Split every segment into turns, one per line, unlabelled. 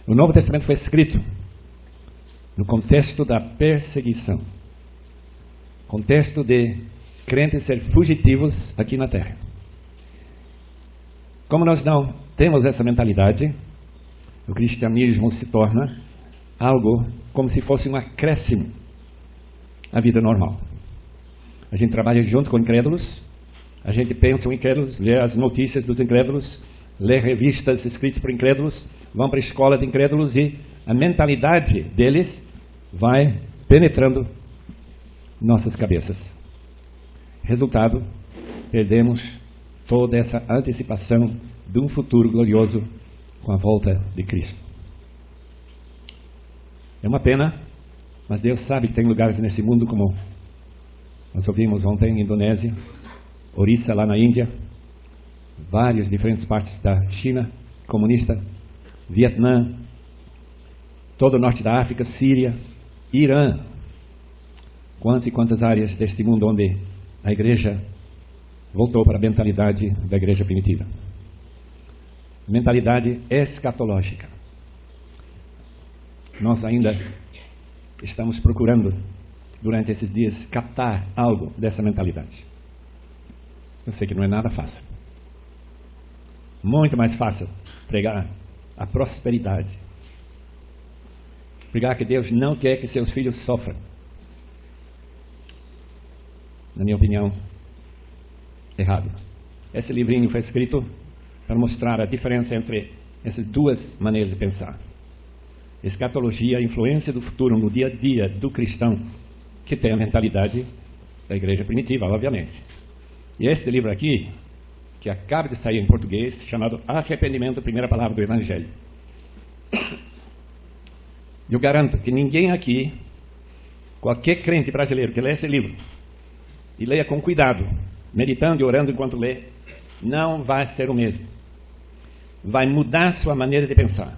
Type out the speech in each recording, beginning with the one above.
O Novo Testamento foi escrito no contexto da perseguição, contexto de crentes ser fugitivos aqui na terra. Como nós não temos essa mentalidade, o cristianismo se torna algo como se fosse um acréscimo à vida normal. A gente trabalha junto com incrédulos, a gente pensa em incrédulos, lê as notícias dos incrédulos, lê revistas escritas por incrédulos, vão para a escola de incrédulos e a mentalidade deles vai penetrando nossas cabeças. Resultado, perdemos toda essa antecipação de um futuro glorioso com a volta de Cristo. É uma pena, mas Deus sabe que tem lugares nesse mundo como nós ouvimos ontem em Indonésia, Orissa lá na Índia, várias diferentes partes da China comunista, Vietnã, todo o norte da África, Síria, Irã. Quantas e quantas áreas deste mundo onde a igreja voltou para a mentalidade da igreja primitiva. Mentalidade escatológica. Nós ainda estamos procurando, durante esses dias, captar algo dessa mentalidade. Eu sei que não é nada fácil. Muito mais fácil pregar a prosperidade. Pregar que Deus não quer que seus filhos sofram. Na minha opinião, errado. Esse livrinho foi escrito para mostrar a diferença entre essas duas maneiras de pensar. Escatologia, a influência do futuro no dia a dia do cristão, que tem a mentalidade da igreja primitiva, obviamente. E este livro aqui, que acaba de sair em português, chamado Arrependimento, primeira palavra do Evangelho. Eu garanto que ninguém aqui, qualquer crente brasileiro que lê esse livro, e leia com cuidado, meditando e orando enquanto lê, não vai ser o mesmo. Vai mudar sua maneira de pensar.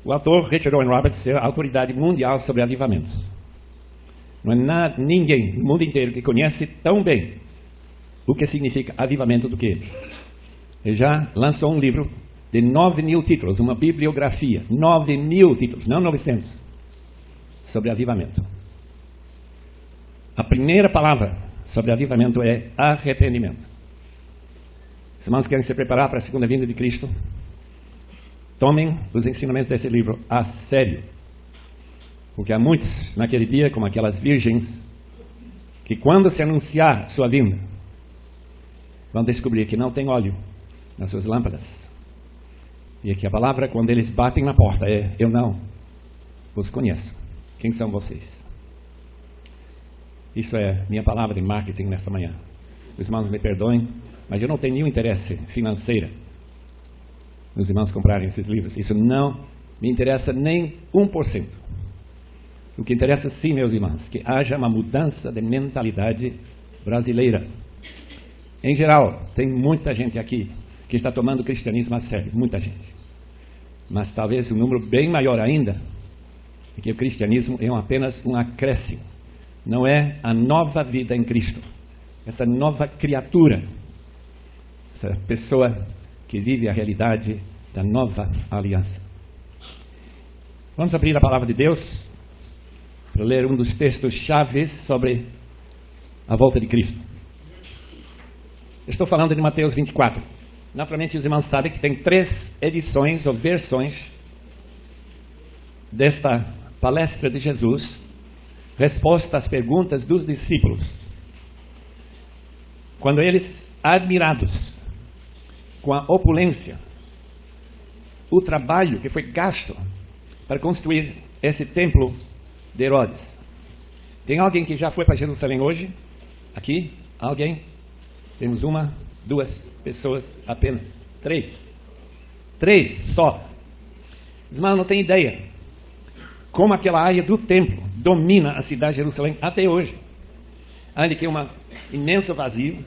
O autor Richard Owen Roberts é a autoridade mundial sobre avivamentos. Não há ninguém no mundo inteiro que conhece tão bem o que significa avivamento do que ele. Ele já lançou um livro de 9.000 títulos, uma bibliografia, 9.000 títulos, não 900, sobre avivamento. A primeira palavra sobre avivamento é arrependimento. Os irmãos querem se preparar para a segunda vinda de Cristo? Tomem os ensinamentos desse livro a sério. Porque há muitos naquele dia, como aquelas virgens, que quando se anunciar sua vinda, vão descobrir que não tem óleo nas suas lâmpadas. E que a palavra, quando eles batem na porta, é: eu não os conheço. Quem são vocês? Isso é minha palavra de marketing nesta manhã. Os irmãos me perdoem, mas eu não tenho nenhum interesse financeiro nos irmãos comprarem esses livros. Isso não me interessa nem 1%. O que interessa sim, meus irmãos, que haja uma mudança de mentalidade brasileira. Em geral, tem muita gente aqui que está tomando o cristianismo a sério, muita gente. Mas talvez um número bem maior ainda, é que o cristianismo é apenas um acréscimo. Não é a nova vida em Cristo. Essa nova criatura, essa pessoa que vive a realidade da nova aliança. Vamos abrir a palavra de Deus para ler um dos textos chaves sobre a volta de Cristo. Eu estou falando de Mateus 24. Naturalmente, os irmãos sabem que tem 3 edições ou versões desta palestra de Jesus, resposta às perguntas dos discípulos. Quando eles, admirados com a opulência, o trabalho que foi gasto para construir esse templo de Herodes. Tem alguém que já foi para Jerusalém hoje? Aqui? Alguém? Temos 1, 2 pessoas apenas. 3. 3 só. Os irmãos não têm ideia como aquela área do templo domina a cidade de Jerusalém até hoje. Onde tem um imenso vazio,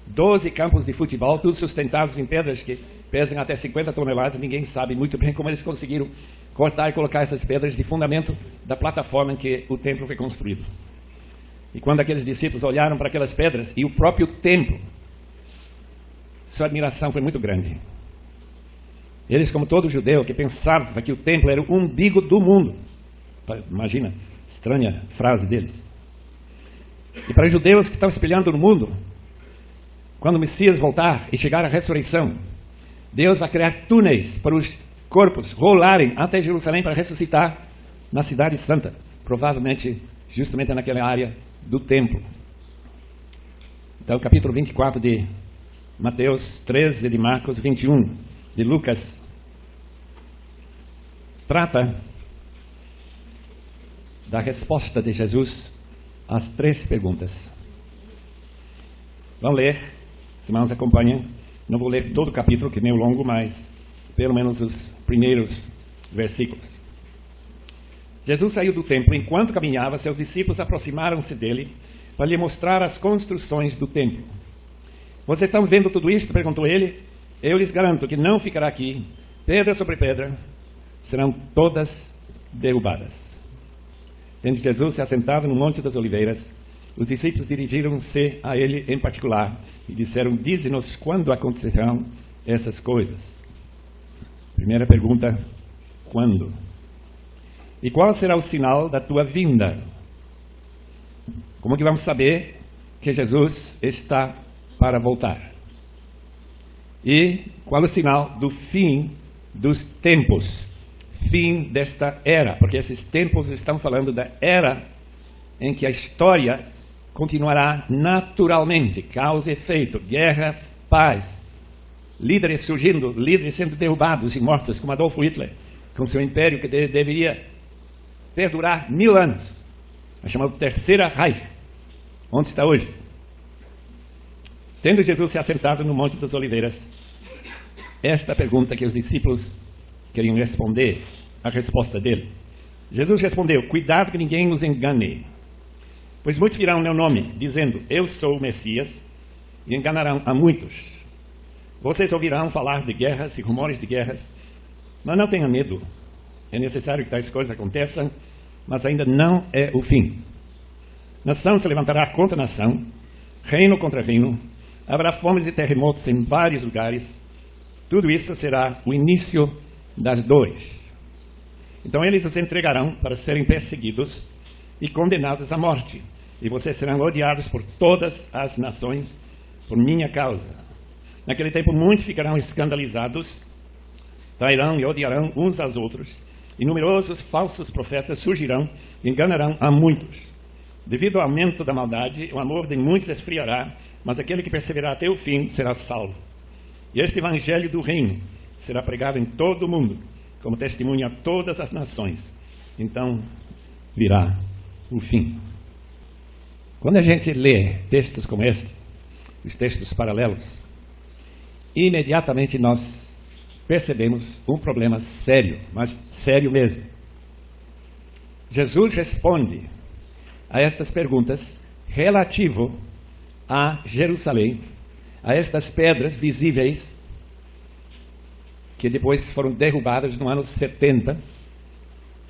12 campos de futebol, todos sustentados em pedras que pesam até 50 toneladas. Ninguém sabe muito bem como eles conseguiram cortar e colocar essas pedras de fundamento da plataforma em que o templo foi construído. E quando aqueles discípulos olharam para aquelas pedras e o próprio templo, sua admiração foi muito grande. Eles, como todo judeu que pensava que o templo era o umbigo do mundo. Imagina, estranha frase deles. E para os judeus que estão espelhando no mundo, quando o Messias voltar e chegar à ressurreição, Deus vai criar túneis para os corpos rolarem até Jerusalém para ressuscitar na cidade santa, provavelmente justamente naquela área do templo. Então, capítulo 24 de Mateus, 13 de Marcos, 21 de Lucas, trata da resposta de Jesus às 3 perguntas. Vamos ler, os irmãos acompanham. Não vou ler todo o capítulo, que é meio longo, mas pelo menos os primeiros versículos. Jesus saiu do templo. Enquanto caminhava, seus discípulos aproximaram-se dele para lhe mostrar as construções do templo. Vocês estão vendo tudo isto? Perguntou ele. Eu lhes garanto que não ficará aqui pedra sobre pedra, serão todas derrubadas. Tendo Jesus se assentado no Monte das Oliveiras, os discípulos dirigiram-se a ele em particular e disseram: dize-nos quando acontecerão essas coisas. Primeira pergunta: quando? E qual será o sinal da tua vinda? Como que vamos saber que Jesus está para voltar? E qual é o sinal do fim dos tempos? Fim desta era, porque esses tempos estão falando da era em que a história continuará naturalmente, causa e efeito, guerra, paz, líderes surgindo, líderes sendo derrubados e mortos, como Adolf Hitler, com seu império que deveria perdurar 1000 anos, a chamada Terceira Reich, onde está hoje. Tendo Jesus se assentado no Monte das Oliveiras, esta pergunta que os discípulos queriam responder, a resposta dele. Jesus respondeu: cuidado que ninguém nos engane, pois muitos virão em meu nome, dizendo: eu sou o Messias, e enganarão a muitos. Vocês ouvirão falar de guerras e rumores de guerras, mas não tenham medo. É necessário que tais coisas aconteçam, mas ainda não é o fim. Nação se levantará contra nação, reino contra reino, haverá fomes e terremotos em vários lugares. Tudo isso será o início das dores. Então eles os entregarão para serem perseguidos e condenados à morte, e vocês serão odiados por todas as nações por minha causa. Naquele tempo muitos ficarão escandalizados, trairão e odiarão uns aos outros, e numerosos falsos profetas surgirão e enganarão a muitos. Devido ao aumento da maldade, o amor de muitos esfriará, mas aquele que perseverar até o fim será salvo. E este evangelho do reino será pregado em todo o mundo, como testemunha a todas as nações. Então virá o fim. Quando a gente lê textos como este, os textos paralelos, imediatamente nós percebemos um problema sério, mas sério mesmo. Jesus responde a estas perguntas relativo a Jerusalém, a estas pedras visíveis que depois foram derrubadas no ano 70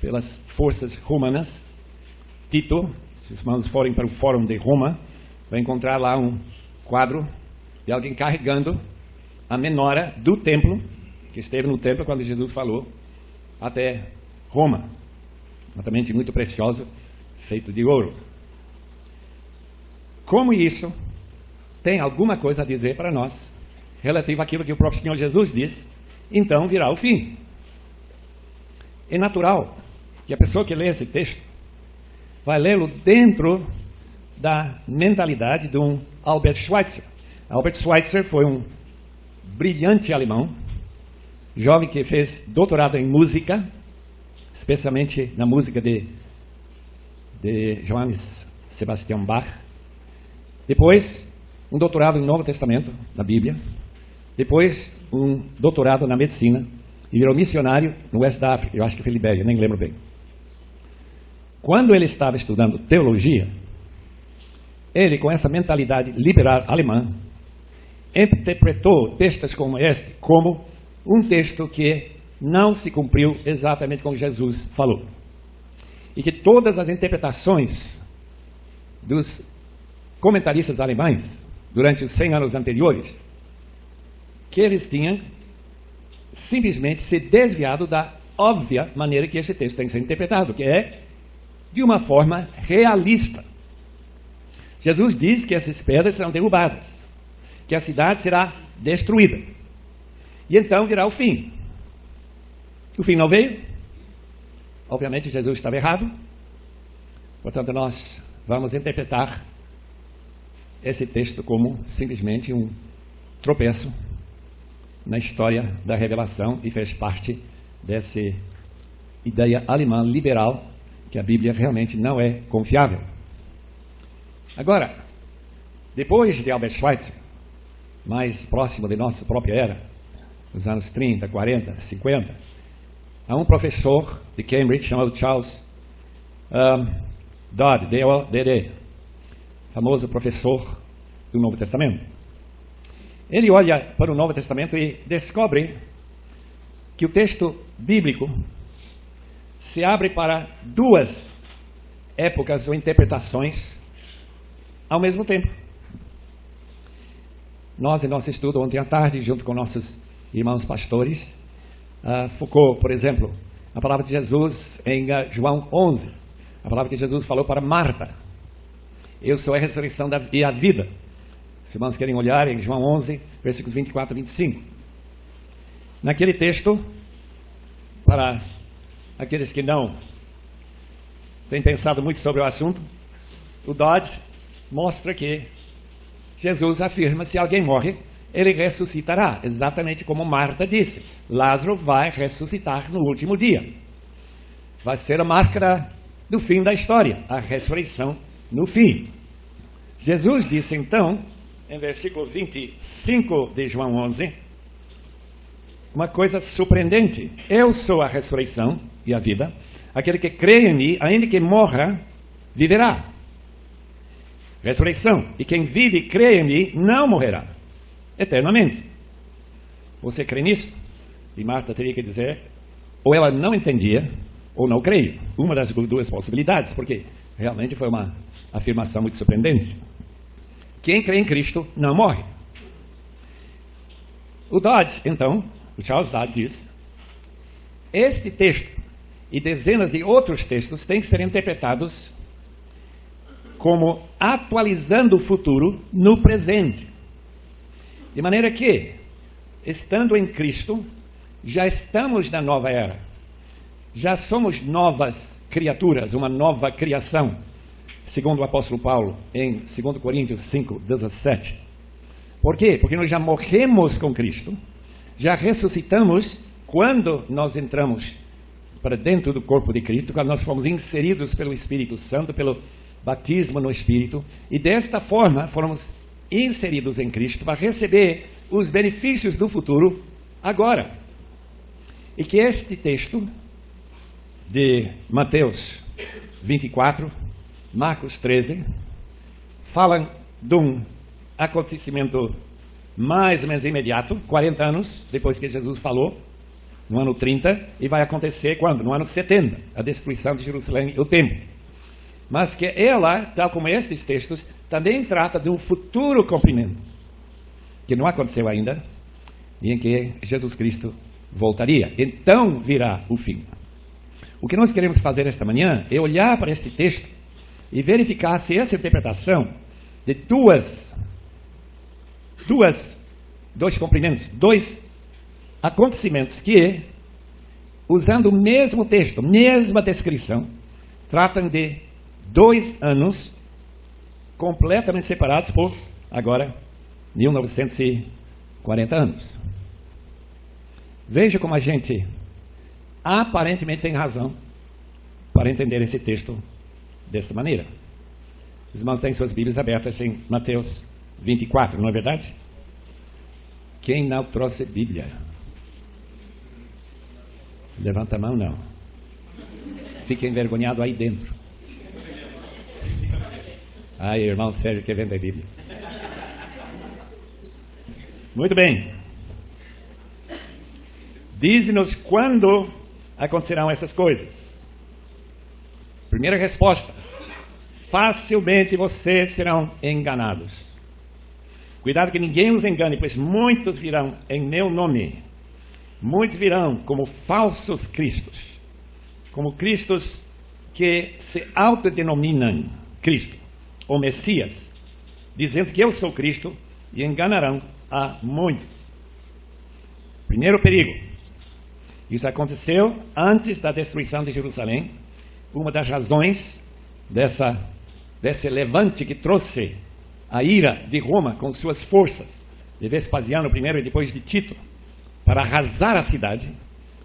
pelas forças romanas. Tito, se os irmãos forem para o Fórum de Roma, vai encontrar lá um quadro de alguém carregando a menora do templo, que esteve no templo quando Jesus falou, até Roma. Exatamente muito precioso, feito de ouro. Como isso tem alguma coisa a dizer para nós, relativo àquilo que o próprio Senhor Jesus disse, então virá o fim. É natural que a pessoa que lê esse texto vai lê-lo dentro da mentalidade de um Albert Schweitzer. Albert Schweitzer foi um brilhante alemão, jovem que fez doutorado em música, especialmente na música de Johann Sebastian Bach. Depois, um doutorado em Novo Testamento, na Bíblia. Depois, um doutorado na medicina. E virou missionário no oeste da África. Eu acho que foi Libéria, nem lembro bem. Quando ele estava estudando teologia, ele, com essa mentalidade liberal alemã, interpretou textos como este como um texto que não se cumpriu exatamente como Jesus falou. E que todas as interpretações dos comentaristas alemães durante os 100 anos anteriores, que eles tinham simplesmente se desviado da óbvia maneira que esse texto tem que ser interpretado, que é de uma forma realista. Jesus diz que essas pedras serão derrubadas, que a cidade será destruída. E então virá o fim. O fim não veio. Obviamente Jesus estava errado. Portanto, nós vamos interpretar esse texto como simplesmente um tropeço na história da revelação e fez parte dessa ideia alemã liberal que a Bíblia realmente não é confiável. Agora, depois de Albert Schweitzer, mais próximo de nossa própria era, nos anos 30, 40, 50, há um professor de Cambridge chamado Charles Dodd, D-O-D-D, famoso professor do Novo Testamento. Ele olha para o Novo Testamento e descobre que o texto bíblico se abre para duas épocas ou interpretações ao mesmo tempo. Nós, em nosso estudo ontem à tarde, junto com nossos irmãos pastores, Foucault, por exemplo, a palavra de Jesus em João 11, a palavra que Jesus falou para Marta: eu sou a ressurreição e a vida. Se irmãos querem olhar em João 11, versículos 24 e 25. Naquele texto, para aqueles que não têm pensado muito sobre o assunto, o Dodd mostra que Jesus afirma: se alguém morre, ele ressuscitará, exatamente como Marta disse. Lázaro vai ressuscitar no último dia. Vai ser a marca do fim da história, a ressurreição no fim. Jesus disse então, em versículo 25 de João 11, uma coisa surpreendente: eu sou a ressurreição e a vida. Aquele que crê em mim, ainda que morra, viverá. Ressurreição. E quem vive e crê em mim não morrerá eternamente. Você crê nisso? E Marta teria que dizer, ou ela não entendia, ou não creio. Uma das duas possibilidades, porque realmente foi uma afirmação muito surpreendente. Quem crê em Cristo não morre. O Dodd, então, o Charles Dodd diz, este texto e dezenas de outros textos têm que ser interpretados como atualizando o futuro no presente. De maneira que, estando em Cristo, já estamos na nova era. Já somos novas criaturas, uma nova criação, segundo o apóstolo Paulo, em 2 Coríntios 5, 17. Por quê? Porque nós já morremos com Cristo, já ressuscitamos quando nós entramos para dentro do corpo de Cristo, quando nós fomos inseridos pelo Espírito Santo, pelo batismo no Espírito, e desta forma fomos inseridos em Cristo para receber os benefícios do futuro agora. E que este texto de Mateus 24, Marcos 13, falam de um acontecimento mais ou menos imediato, 40 anos depois que Jesus falou, no ano 30, e vai acontecer quando? No ano 70, a destruição de Jerusalém e o templo. Mas que ela, tal como estes textos, também trata de um futuro cumprimento, que não aconteceu ainda, e em que Jesus Cristo voltaria. Então virá o fim. O que nós queremos fazer esta manhã é olhar para este texto e verificar se essa interpretação de dois cumprimentos, dois acontecimentos que, usando o mesmo texto, mesma descrição, tratam de 2 anos completamente separados por, agora, 1940 anos. Veja como a gente aparentemente tem razão para entender esse texto desta maneira. Os irmãos têm suas Bíblias abertas em Mateus 24, não é verdade? Quem não trouxe Bíblia? Levanta a mão, não. Fica envergonhado aí dentro. Ai, irmão Sérgio que vende a Bíblia. Muito bem. Diz-nos quando acontecerão essas coisas. Primeira resposta: facilmente vocês serão enganados. Cuidado que ninguém os engane, pois muitos virão em meu nome, muitos virão como falsos cristos, como cristos que se autodenominam Cristo ou Messias, dizendo que eu sou Cristo, e enganarão a muitos. Primeiro perigo. Isso aconteceu antes da destruição de Jerusalém. Uma das razões desse levante que trouxe a ira de Roma com suas forças, de Vespasiano primeiro e depois de Tito, para arrasar a cidade,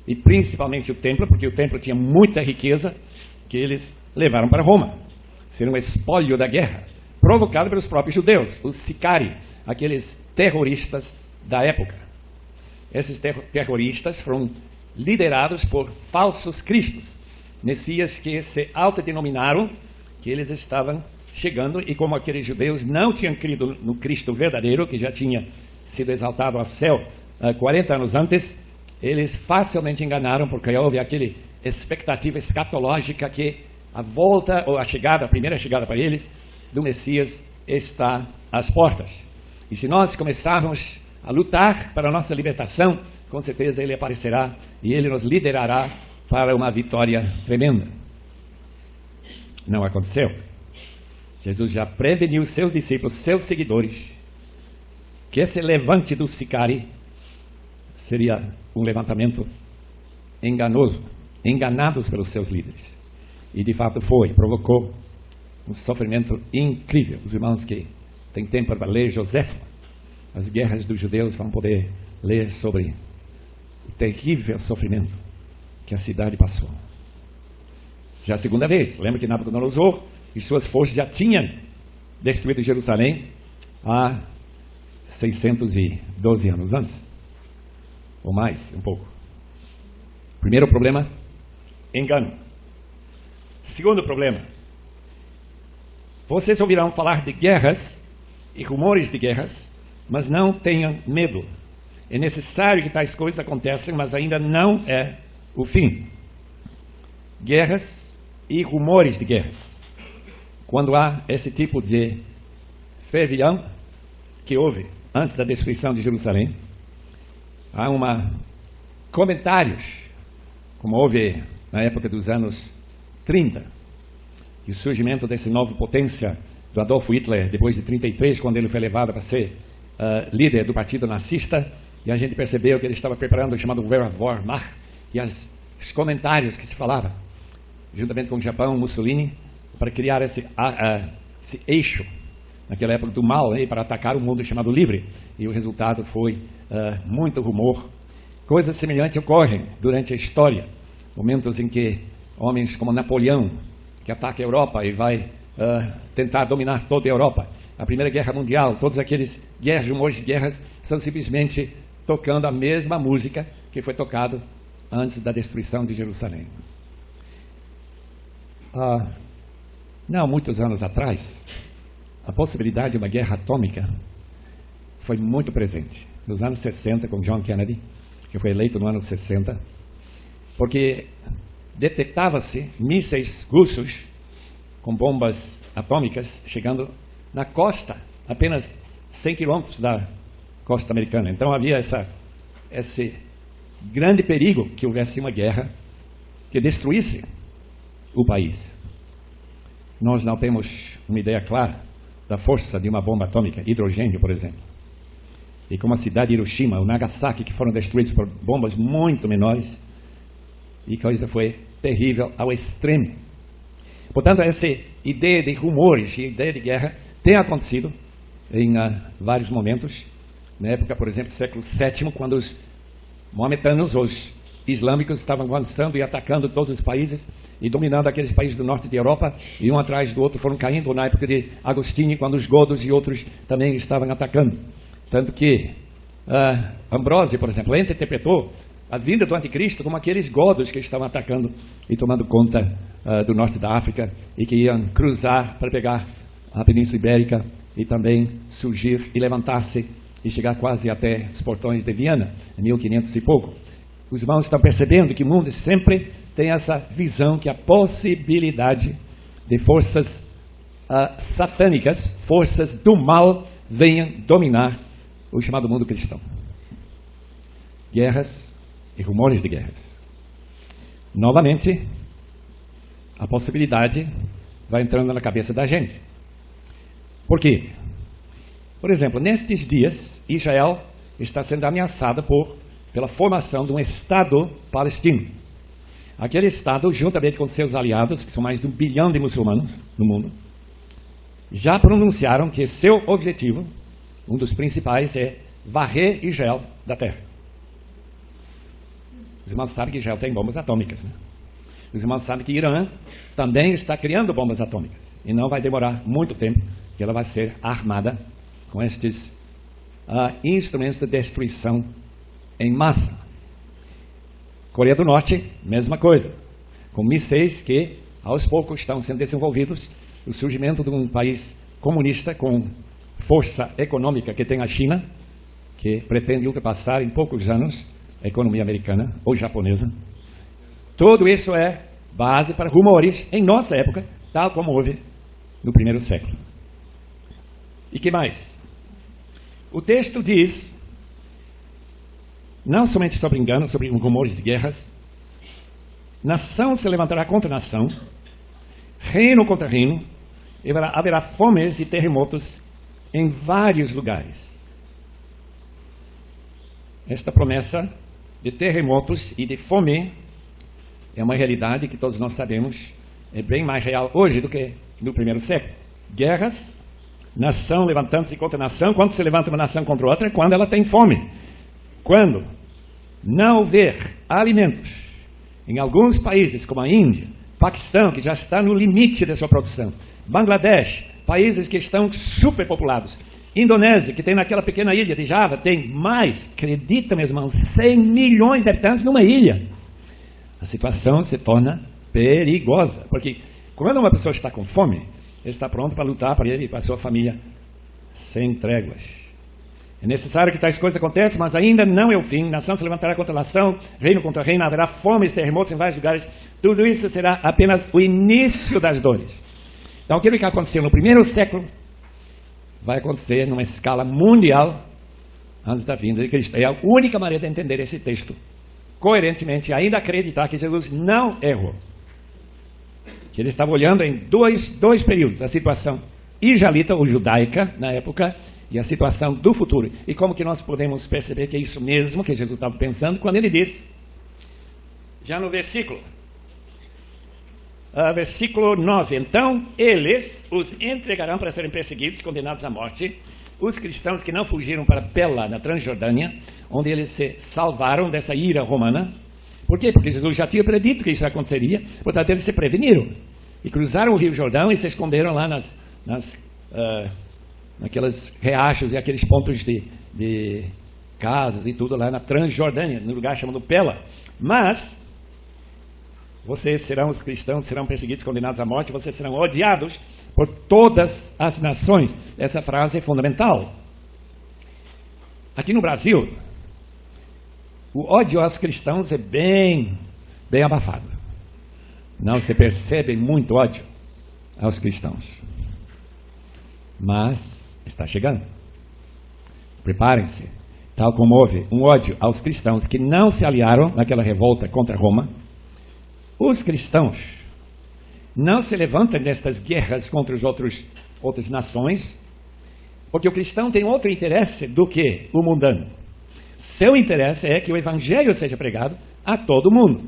e principalmente o templo, porque o templo tinha muita riqueza, que eles levaram para Roma. Ser um espólio da guerra, provocado pelos próprios judeus, os sicari, aqueles terroristas da época. Esses terroristas foram liderados por falsos cristos, messias que se autodenominaram que eles estavam chegando, e como aqueles judeus não tinham crido no Cristo verdadeiro, que já tinha sido exaltado ao céu 40 anos antes, eles facilmente enganaram, porque houve aquela expectativa escatológica que a volta ou a primeira chegada para eles do Messias está às portas. E se nós começarmos a lutar para a nossa libertação, com certeza ele aparecerá e ele nos liderará para uma vitória tremenda. Não aconteceu. Jesus já preveniu seus discípulos, seus seguidores, que esse levante do sicari seria um levantamento enganoso, enganados pelos seus líderes. E de fato provocou um sofrimento incrível. Os irmãos que têm tempo para ler Joséfo, as guerras dos judeus, vão poder ler sobre o terrível sofrimento que a cidade passou. Já a segunda vez, lembra que Nabucodonosor e suas forças já tinham destruído Jerusalém há 612 anos antes, ou mais, um pouco. Primeiro problema, engano. Segundo problema, vocês ouvirão falar de guerras e rumores de guerras, mas não tenham medo. É necessário que tais coisas aconteçam, mas ainda não é o fim. Guerras e rumores de guerras. Quando há esse tipo de fervilhão que houve antes da destruição de Jerusalém, há comentários, como houve na época dos anos 30, e o surgimento dessa nova potência do Adolf Hitler, depois de 33, quando ele foi levado para ser líder do partido nazista, e a gente percebeu que ele estava preparando o chamado Wehrmacht, e os comentários que se falava, juntamente com o Japão, Mussolini, para criar esse eixo, naquela época do mal, para atacar o mundo chamado livre, e o resultado foi muito rumor. Coisas semelhantes ocorrem durante a história, momentos em que homens como Napoleão, que ataca a Europa e vai tentar dominar toda a Europa, a Primeira Guerra Mundial, todos aqueles rumores de guerras são simplesmente tocando a mesma música que foi tocado antes da destruição de Jerusalém. Não muitos anos atrás, a possibilidade de uma guerra atômica foi muito presente. Nos anos 60, com John Kennedy, que foi eleito no ano 60, porque detectava-se mísseis russos com bombas atômicas chegando na costa, apenas 100 quilômetros da costa americana. Então havia esse grande perigo que houvesse uma guerra que destruísse o país. Nós não temos uma ideia clara da força de uma bomba atômica, hidrogênio, por exemplo. E como a cidade de Hiroshima, o Nagasaki, que foram destruídos por bombas muito menores, e a coisa foi terrível ao extremo. Portanto, essa ideia de rumores e ideia de guerra tem acontecido em vários momentos. Na época, por exemplo, do século VII, quando os maometanos, os islâmicos, estavam avançando e atacando todos os países e dominando aqueles países do norte da Europa, e um atrás do outro foram caindo, na época de Agostinho, quando os godos e outros também estavam atacando. Tanto que Ambrósio, por exemplo, interpretou a vinda do anticristo como aqueles godos que estavam atacando e tomando conta do norte da África e que iam cruzar para pegar a Península Ibérica e também surgir e levantar-se e chegar quase até os portões de Viana, em 1500 e pouco. Os irmãos estão percebendo que o mundo sempre tem essa visão que a possibilidade de forças satânicas, forças do mal, venham dominar o chamado mundo cristão. Guerras e rumores de guerras. Novamente, a possibilidade vai entrando na cabeça da gente. Por quê? Por exemplo, nestes dias, Israel está sendo ameaçada pela formação de um Estado palestino. Aquele Estado, juntamente com seus aliados, que são mais de 1 bilhão de muçulmanos no mundo, já pronunciaram que seu objetivo, um dos principais, é varrer Israel da terra. Os irmãos sabem que Israel tem bombas atômicas, né? Os irmãos sabem que Irã também está criando bombas atômicas. E não vai demorar muito tempo que ela vai ser armada com estes instrumentos de destruição em massa. Coreia do Norte, mesma coisa. Com mísseis que, aos poucos, estão sendo desenvolvidos. O surgimento de um país comunista com força econômica que tem a China, que pretende ultrapassar em poucos anos a economia americana ou japonesa. Tudo isso é base para rumores em nossa época, tal como houve no primeiro século. E que mais? O texto diz, não somente sobre engano, sobre rumores de guerras, nação se levantará contra nação, reino contra reino, e haverá fomes e terremotos em vários lugares. Esta promessa de terremotos e de fome é uma realidade que todos nós sabemos é bem mais real hoje do que no primeiro século. Guerras, nação levantando-se contra nação. Quando se levanta uma nação contra outra, quando ela tem fome. Quando não houver alimentos em alguns países, como a Índia, Paquistão, que já está no limite da sua produção, Bangladesh, países que estão superpopulados, Indonésia, que tem naquela pequena ilha de Java, tem mais, acredita, meus irmãos, 100 milhões de habitantes numa ilha. A situação se torna perigosa, porque quando uma pessoa está com fome, ele está pronto para lutar para ele e para a sua família sem tréguas. É necessário que tais coisas aconteçam, mas ainda não é o fim. Nação se levantará contra nação, reino contra reino, haverá fomes, terremotos em vários lugares. Tudo isso será apenas o início das dores. Então, aquilo que aconteceu no primeiro século vai acontecer numa escala mundial antes da vinda de Cristo. É a única maneira de entender esse texto coerentemente, ainda acreditar que Jesus não errou. Que ele estava olhando em dois períodos, a situação israelita ou judaica na época e a situação do futuro. E como que nós podemos perceber que é isso mesmo que Jesus estava pensando quando ele disse, já no versículo 9, então eles os entregarão para serem perseguidos, condenados à morte, os cristãos que não fugiram para Pela, na Transjordânia, onde eles se salvaram dessa ira romana. Por quê? Porque Jesus já tinha predito que isso aconteceria, portanto eles se preveniram e cruzaram o Rio Jordão e se esconderam lá naqueles riachos e aqueles pontos de casas e tudo lá na Transjordânia, no lugar chamado Pela. Mas vocês serão, os cristãos, serão perseguidos, condenados à morte, vocês serão odiados por todas as nações. Essa frase é fundamental. Aqui no Brasil, o ódio aos cristãos é bem abafado. Não se percebe muito ódio aos cristãos. Mas está chegando. Preparem-se. Tal como houve um ódio aos cristãos que não se aliaram naquela revolta contra Roma, os cristãos não se levantam nestas guerras contra as outras nações, porque o cristão tem outro interesse do que o mundano. Seu interesse é que o evangelho seja pregado a todo mundo.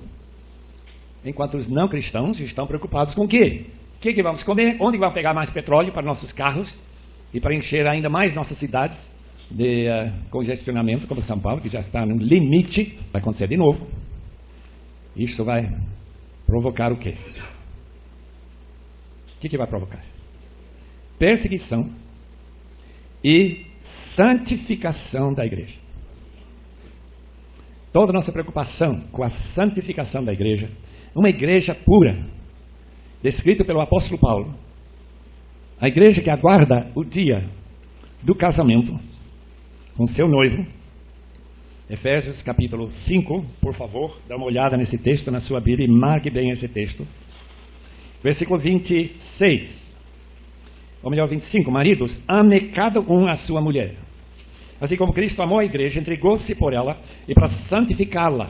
Enquanto os não cristãos estão preocupados com o quê? O que vamos comer? Onde vamos pegar mais petróleo para nossos carros? E para encher ainda mais nossas cidades de congestionamento, como São Paulo, que já está no limite. Vai acontecer de novo. Isso vai provocar o quê? O que vai provocar? Perseguição e santificação da igreja. Toda a nossa preocupação com a santificação da igreja, uma igreja pura, descrita pelo apóstolo Paulo, a igreja que aguarda o dia do casamento com seu noivo. Efésios capítulo 5, por favor, dá uma olhada nesse texto na sua Bíblia e marque bem esse texto. Versículo 26, ou melhor, 25. Maridos, ame cada um a sua mulher. Assim como Cristo amou a igreja, entregou-se por ela e para santificá-la,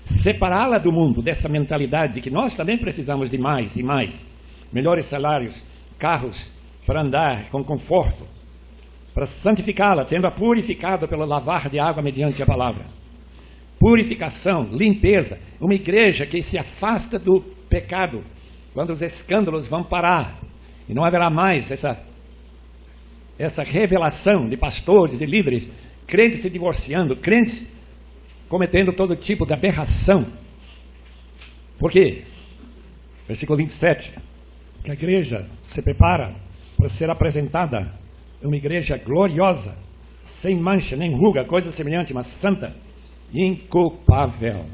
separá-la do mundo, dessa mentalidade de que nós também precisamos de mais e mais, melhores salários, carros para andar com conforto, para santificá-la, tendo-a purificado pelo lavar de água mediante a palavra. Purificação, limpeza, uma igreja que se afasta do pecado, quando os escândalos vão parar, e não haverá mais essa revelação de pastores e líderes, crentes se divorciando, crentes cometendo todo tipo de aberração. Por quê? Versículo 27, que a igreja se prepara para ser apresentada, uma igreja gloriosa, sem mancha, nem ruga, coisa semelhante, mas santa, inculpável.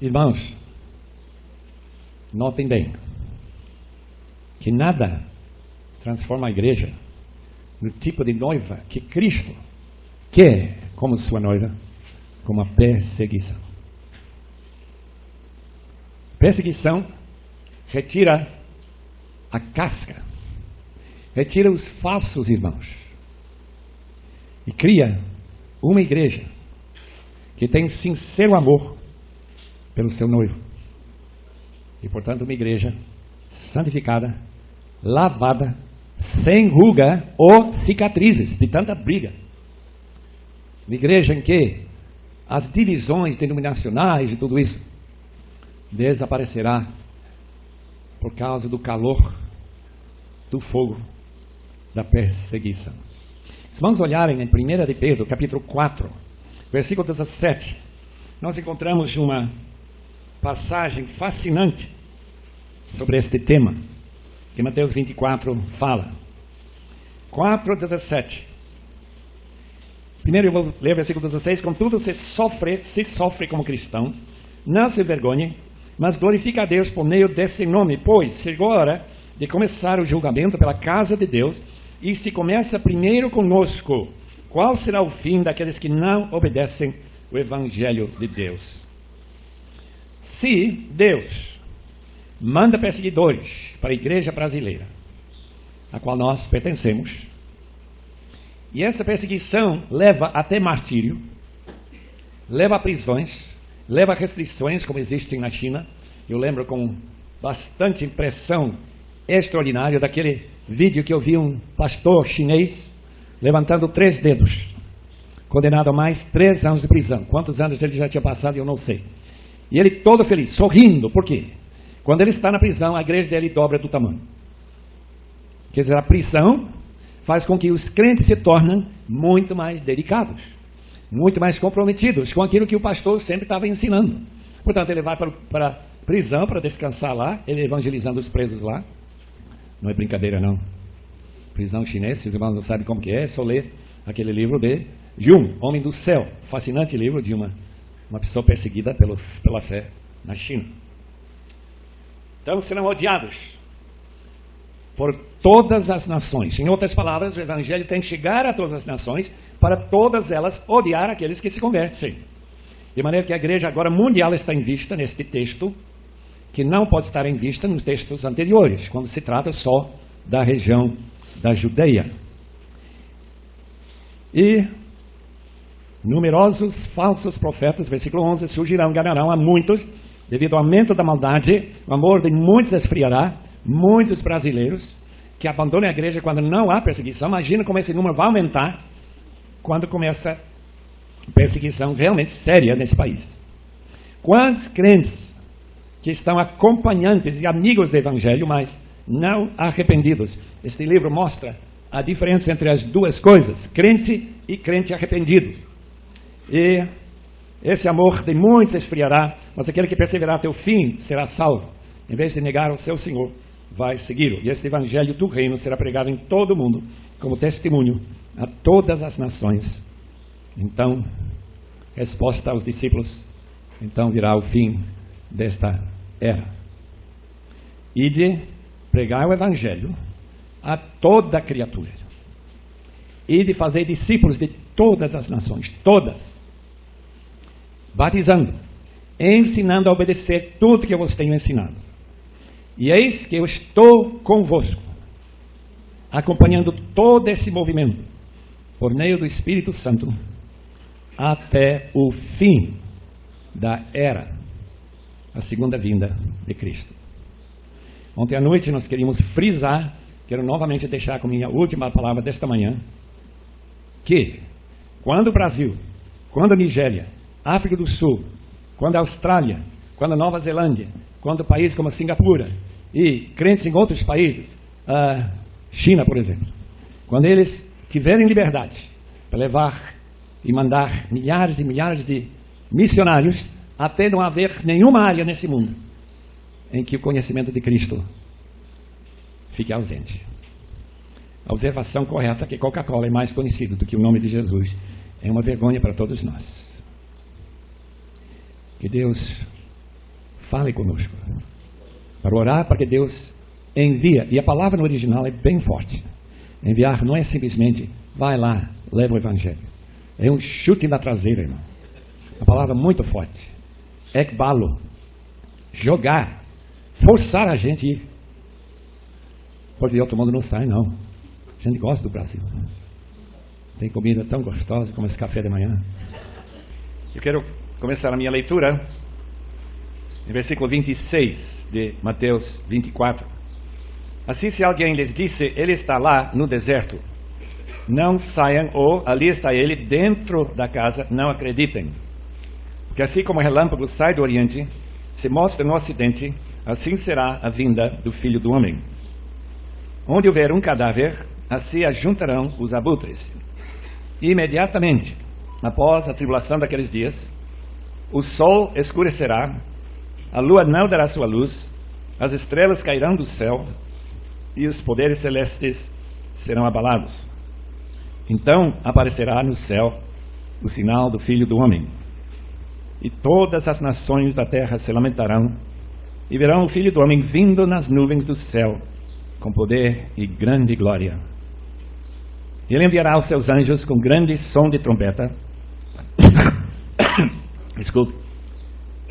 Irmãos, notem bem, que nada transforma a igreja no tipo de noiva que Cristo quer como sua noiva, como a perseguição. Perseguição retira a casca, retira os falsos irmãos e cria uma igreja que tem sincero amor pelo seu noivo e, portanto, uma igreja santificada, lavada, sem ruga ou cicatrizes de tanta briga. Uma igreja em que as divisões denominacionais e tudo isso desaparecerá por causa do calor do fogo da perseguição. Se vamos olharem em 1 de Pedro, capítulo 4, versículo 17, nós encontramos uma passagem fascinante sobre este tema, que Mateus 24 fala. 4:17. Primeiro eu vou ler o versículo 16. Contudo, se sofre como cristão, não se envergonhe, mas glorifica a Deus por meio desse nome, pois chegou a hora de começar o julgamento pela casa de Deus, e se começa primeiro conosco. Qual será o fim daqueles que não obedecem o Evangelho de Deus? Se Deus manda perseguidores para a igreja brasileira, a qual nós pertencemos, e essa perseguição leva até martírio, leva a prisões, leva a restrições como existem na China. Eu lembro com bastante impressão extraordinária daquele vídeo que eu vi um pastor chinês levantando 3 dedos, condenado a mais 3 anos de prisão. Quantos anos ele já tinha passado eu não sei. E ele todo feliz, sorrindo. Por quê? Quando ele está na prisão, a igreja dele dobra do tamanho. Quer dizer, a prisão faz com que os crentes se tornem muito mais dedicados, muito mais comprometidos com aquilo que o pastor sempre estava ensinando. Portanto, ele vai para a prisão para descansar lá, ele evangelizando os presos lá. Não é brincadeira, não. Prisão chinesa, se os irmãos não sabem como que é só ler aquele livro de Jung, Homem do Céu. Fascinante livro de uma pessoa perseguida pela fé na China. Então serão odiados por todas as nações. Em outras palavras, o Evangelho tem que chegar a todas as nações para todas elas odiar aqueles que se convertem. De maneira que a igreja agora mundial está em vista neste texto, que não pode estar em vista nos textos anteriores, quando se trata só da região da Judeia. E numerosos falsos profetas, versículo 11, surgirão, enganarão a muitos, devido ao aumento da maldade, o amor de muitos esfriará, muitos brasileiros que abandonam a igreja quando não há perseguição. Imagina como esse número vai aumentar quando começa perseguição realmente séria nesse país. Quantos crentes que estão acompanhantes e amigos do Evangelho, mas não arrependidos? Este livro mostra a diferença entre as duas coisas, crente e crente arrependido. E esse amor de muitos esfriará, mas aquele que perseverar até o fim será salvo. Em vez de negar o seu Senhor, vai segui-lo. E este evangelho do reino será pregado em todo o mundo, como testemunho a todas as nações. Então, resposta aos discípulos, então virá o fim desta era. E de pregar o evangelho a toda criatura. E de fazer discípulos de todas as nações, todas. Batizando, ensinando a obedecer tudo que eu vos tenho ensinado. E eis que eu estou convosco, acompanhando todo esse movimento, por meio do Espírito Santo, até o fim da era, a segunda vinda de Cristo. Ontem à noite nós queríamos frisar, quero novamente deixar como minha última palavra desta manhã, que quando o Brasil, quando a Nigéria, África do Sul, quando a Austrália, quando a Nova Zelândia, quando países como a Singapura e crentes em outros países, a China, por exemplo, quando eles tiverem liberdade para levar e mandar milhares e milhares de missionários, até não haver nenhuma área nesse mundo em que o conhecimento de Cristo fique ausente. A observação correta é que Coca-Cola é mais conhecido do que o nome de Jesus é uma vergonha para todos nós. Que Deus fale conosco para orar, para que Deus envia, e a palavra no original é bem forte. Enviar não é simplesmente vai lá, leva o evangelho. É um chute na traseira, irmão. Uma palavra muito forte. Ekbalo, jogar, forçar a gente a ir. Porque outro mundo não sai, não. A gente gosta do Brasil. Tem comida tão gostosa como esse café de manhã. Eu quero começar a minha leitura no versículo 26 de Mateus 24. Assim, se alguém lhes disse, ele está lá no deserto, não saiam, ou ali está ele dentro da casa, não acreditem. Porque assim como o relâmpago sai do oriente, se mostra no ocidente, assim será a vinda do Filho do Homem. Onde houver um cadáver, assim ajuntarão os abutres. E imediatamente, após a tribulação daqueles dias, o sol escurecerá, a lua não dará sua luz, as estrelas cairão do céu, e os poderes celestes serão abalados. Então aparecerá no céu o sinal do Filho do Homem. E todas as nações da terra se lamentarão, e verão o Filho do Homem vindo nas nuvens do céu, com poder e grande glória. Ele enviará os seus anjos com grande som de trombeta. Desculpe.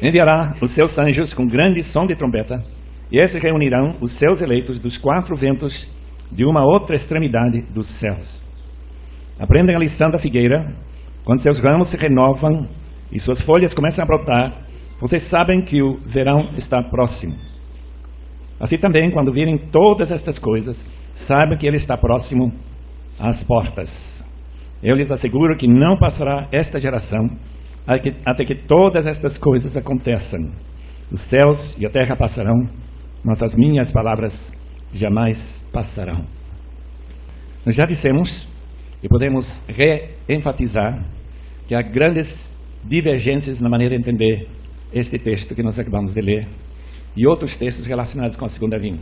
Enviará os seus anjos com grande som de trombeta, e esses reunirão os seus eleitos dos quatro ventos de uma outra extremidade dos céus. Aprendem a lição da figueira, quando seus ramos se renovam e suas folhas começam a brotar, vocês sabem que o verão está próximo. Assim também, quando virem todas estas coisas, saibam que ele está próximo às portas. Eu lhes asseguro que não passará esta geração até que todas estas coisas aconteçam. Os céus e a terra passarão, mas as minhas palavras jamais passarão. Nós já dissemos, e podemos reenfatizar, que há grandes divergências na maneira de entender este texto que nós acabamos de ler e outros textos relacionados com a segunda vinda.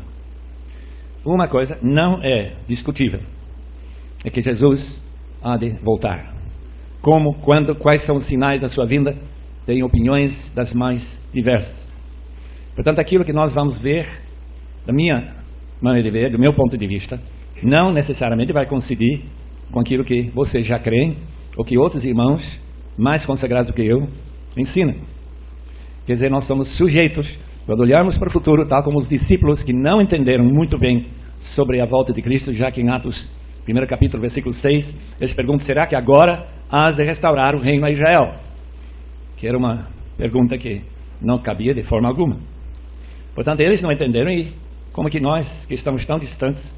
Uma coisa não é discutível, é que Jesus há de voltar. Como, quando, quais são os sinais da sua vinda, tem opiniões das mais diversas. Portanto, aquilo que nós vamos ver, da minha maneira de ver, do meu ponto de vista, não necessariamente vai coincidir com aquilo que vocês já creem, ou que outros irmãos, mais consagrados do que eu, ensinam. Quer dizer, nós somos sujeitos, quando olharmos para o futuro, tal como os discípulos que não entenderam muito bem sobre a volta de Cristo, já que em Atos, 1º capítulo, versículo 6, eles perguntam, será que agora hás de restaurar o reino a Israel? Que era uma pergunta que não cabia de forma alguma. Portanto, eles não entenderam, e como que nós, que estamos tão distantes,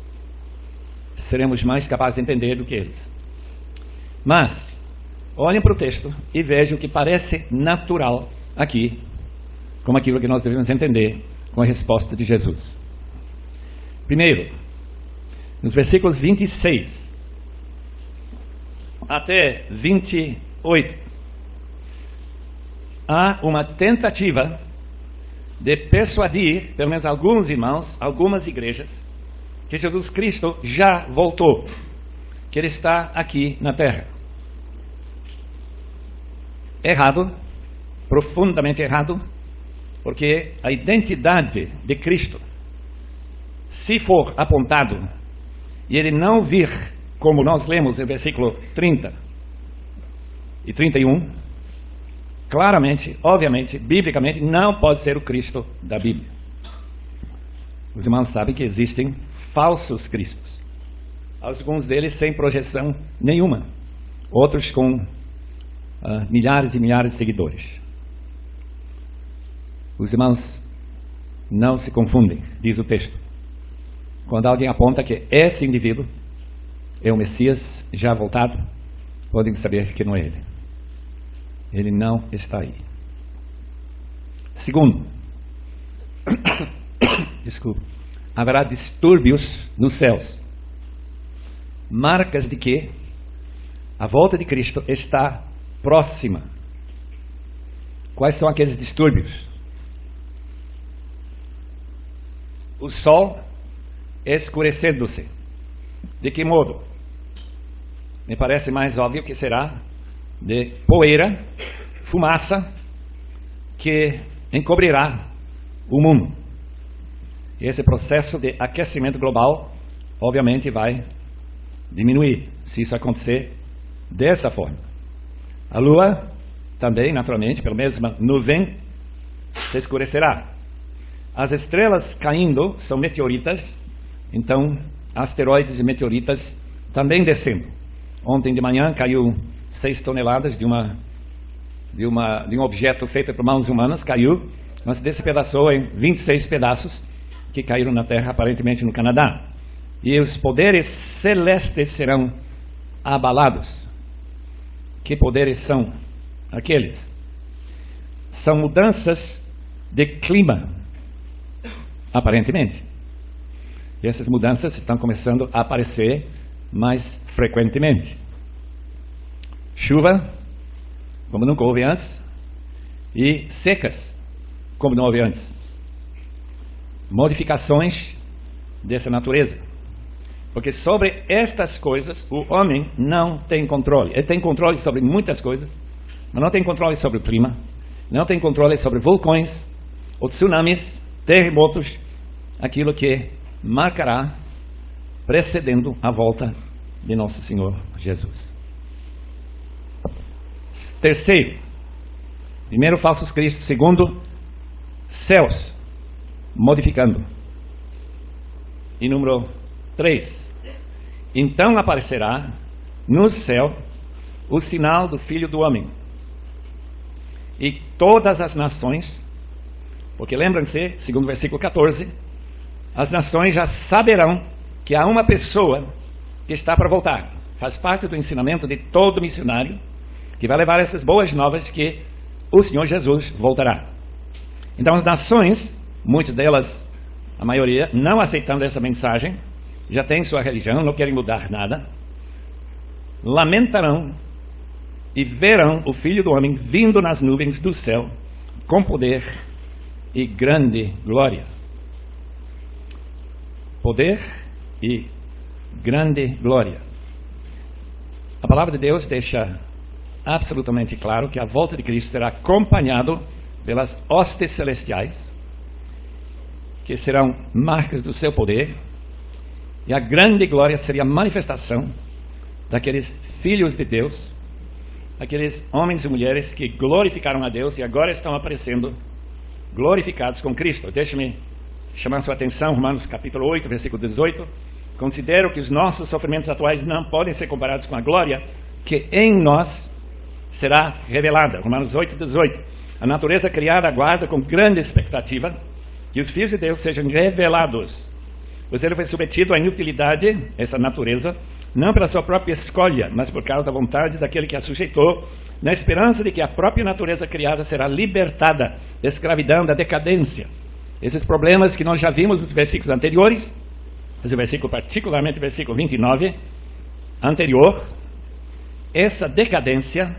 seremos mais capazes de entender do que eles. Mas, olhem para o texto e vejam o que parece natural aqui, como aquilo que nós devemos entender com a resposta de Jesus. Primeiro, nos versículos 26 até 28, há uma tentativa de persuadir, pelo menos alguns irmãos, algumas igrejas, que Jesus Cristo já voltou, que Ele está aqui na terra. Errado, profundamente errado, porque a identidade de Cristo, se for apontado e Ele não vir, como nós lemos em versículo 30 e 31, claramente, obviamente, biblicamente, não pode ser o Cristo da Bíblia. Os irmãos sabem que existem falsos cristos. Alguns deles sem projeção nenhuma. Outros com milhares e milhares de seguidores. Os irmãos não se confundem, diz o texto. Quando alguém aponta que esse indivíduo é o Messias já voltado, podem saber que não é ele. Ele não está aí. Segundo, desculpa, haverá distúrbios nos céus. Marcas de que a volta de Cristo está próxima. Quais são aqueles distúrbios? O sol escurecendo-se. De que modo? Me parece mais óbvio que será de poeira, fumaça, que encobrirá o mundo. E esse processo de aquecimento global, obviamente, vai diminuir, se isso acontecer dessa forma. A lua também, naturalmente, pela mesma nuvem, se escurecerá. As estrelas caindo são meteoritas, então asteroides e meteoritas também descendo. Ontem de manhã caiu 6 toneladas de um objeto feito por mãos humanas, caiu, mas despedaçou em 26 pedaços que caíram na Terra, aparentemente no Canadá. E os poderes celestes serão abalados. Que poderes são aqueles? São mudanças de clima, aparentemente. E essas mudanças estão começando a aparecer mais frequentemente. Chuva, como nunca houve antes, e secas, como não houve antes. Modificações dessa natureza. Porque sobre estas coisas o homem não tem controle. Ele tem controle sobre muitas coisas, mas não tem controle sobre o clima, não tem controle sobre vulcões, ou tsunamis, terremotos, aquilo que marcará, precedendo a volta de nosso Senhor Jesus. Terceiro, primeiro falsos cristos, segundo, céus modificando. E número 3, então aparecerá no céu o sinal do Filho do Homem. E todas as nações, porque lembram-se, segundo o versículo 14, as nações já saberão que há uma pessoa que está para voltar. Faz parte do ensinamento de todo missionário que vai levar essas boas novas que o Senhor Jesus voltará. Então as nações, muitas delas, a maioria, não aceitando essa mensagem, já têm sua religião, não querem mudar nada, lamentarão e verão o Filho do Homem vindo nas nuvens do céu com poder e grande glória. Poder e grande glória. A palavra de Deus deixa absolutamente claro que a volta de Cristo será acompanhado pelas hostes celestiais, que serão marcas do seu poder, e a grande glória seria a manifestação daqueles filhos de Deus, aqueles homens e mulheres que glorificaram a Deus e agora estão aparecendo glorificados com Cristo. Deixe-me chamar sua atenção, Romanos capítulo 8, versículo 18. Considero que os nossos sofrimentos atuais não podem ser comparados com a glória que em nós será revelada. Romanos 8, 18. A natureza criada aguarda com grande expectativa que os filhos de Deus sejam revelados. Pois ele foi submetido à inutilidade, essa natureza, não pela sua própria escolha, mas por causa da vontade daquele que a sujeitou, na esperança de que a própria natureza criada será libertada da escravidão, da decadência. Esses problemas que nós já vimos nos versículos anteriores, esse versículo, particularmente o versículo 29, anterior, essa decadência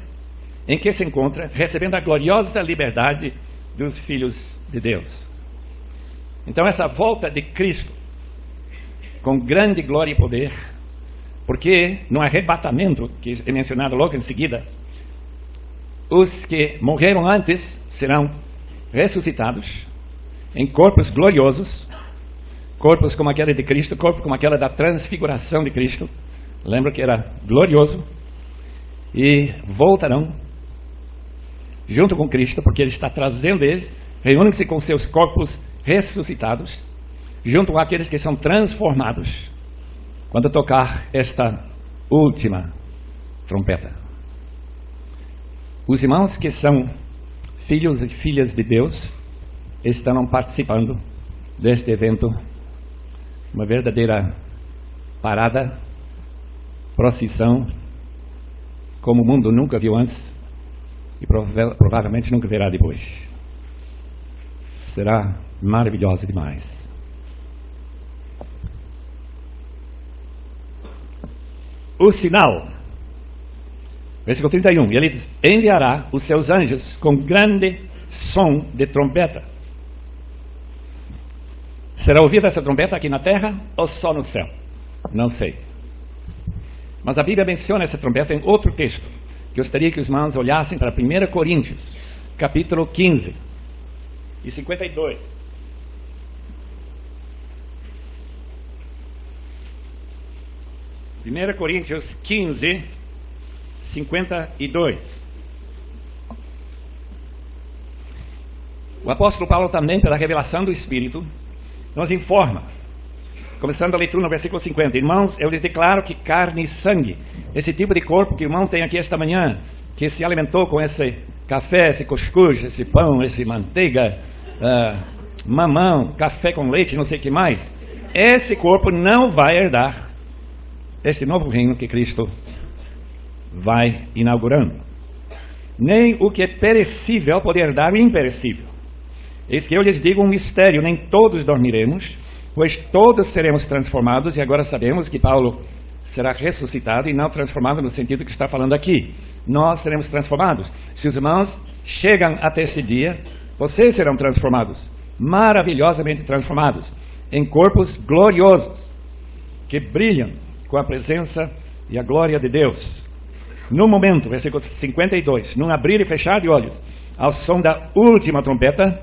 em que se encontra, recebendo a gloriosa liberdade dos filhos de Deus. Então essa volta de Cristo, com grande glória e poder, porque no arrebatamento, que é mencionado logo em seguida, os que morreram antes serão ressuscitados em corpos gloriosos, corpos como aquele de Cristo, corpo como aquela da transfiguração de Cristo. Lembra que era glorioso? E voltarão junto com Cristo, porque Ele está trazendo eles, reúnem-se com seus corpos ressuscitados, junto com aqueles que são transformados, quando tocar esta última trombeta. Os irmãos que são filhos e filhas de Deus estarão participando deste evento, uma verdadeira parada, procissão, como o mundo nunca viu antes e provavelmente nunca verá depois. Será maravilhosa demais. O sinal, versículo 31, ele enviará os seus anjos com grande som de trombeta. Será ouvida essa trombeta aqui na terra ou só no céu? Não sei. Mas a Bíblia menciona essa trombeta em outro texto, que eu gostaria que os irmãos olhassem para 1 Coríntios, capítulo 15 e 52. 1 Coríntios 15, 52. O apóstolo Paulo também, pela revelação do Espírito, nos informa, começando a leitura no versículo 50. Irmãos, eu lhes declaro que carne e sangue, esse tipo de corpo que o irmão tem aqui esta manhã, que se alimentou com esse café, esse cuscuz, esse pão, esse manteiga, mamão, café com leite, não sei o que mais, esse corpo não vai herdar este novo reino que Cristo vai inaugurando. Nem o que é perecível pode herdar o imperecível. Eis que eu lhes digo um mistério: nem todos dormiremos, pois todos seremos transformados. E agora sabemos que Paulo será ressuscitado e não transformado no sentido que está falando aqui. Nós seremos transformados. Se os irmãos chegam até este dia, vocês serão transformados, maravilhosamente transformados, em corpos gloriosos, que brilham com a presença e a glória de Deus. No momento, versículo 52, num abrir e fechar de olhos, ao som da última trombeta,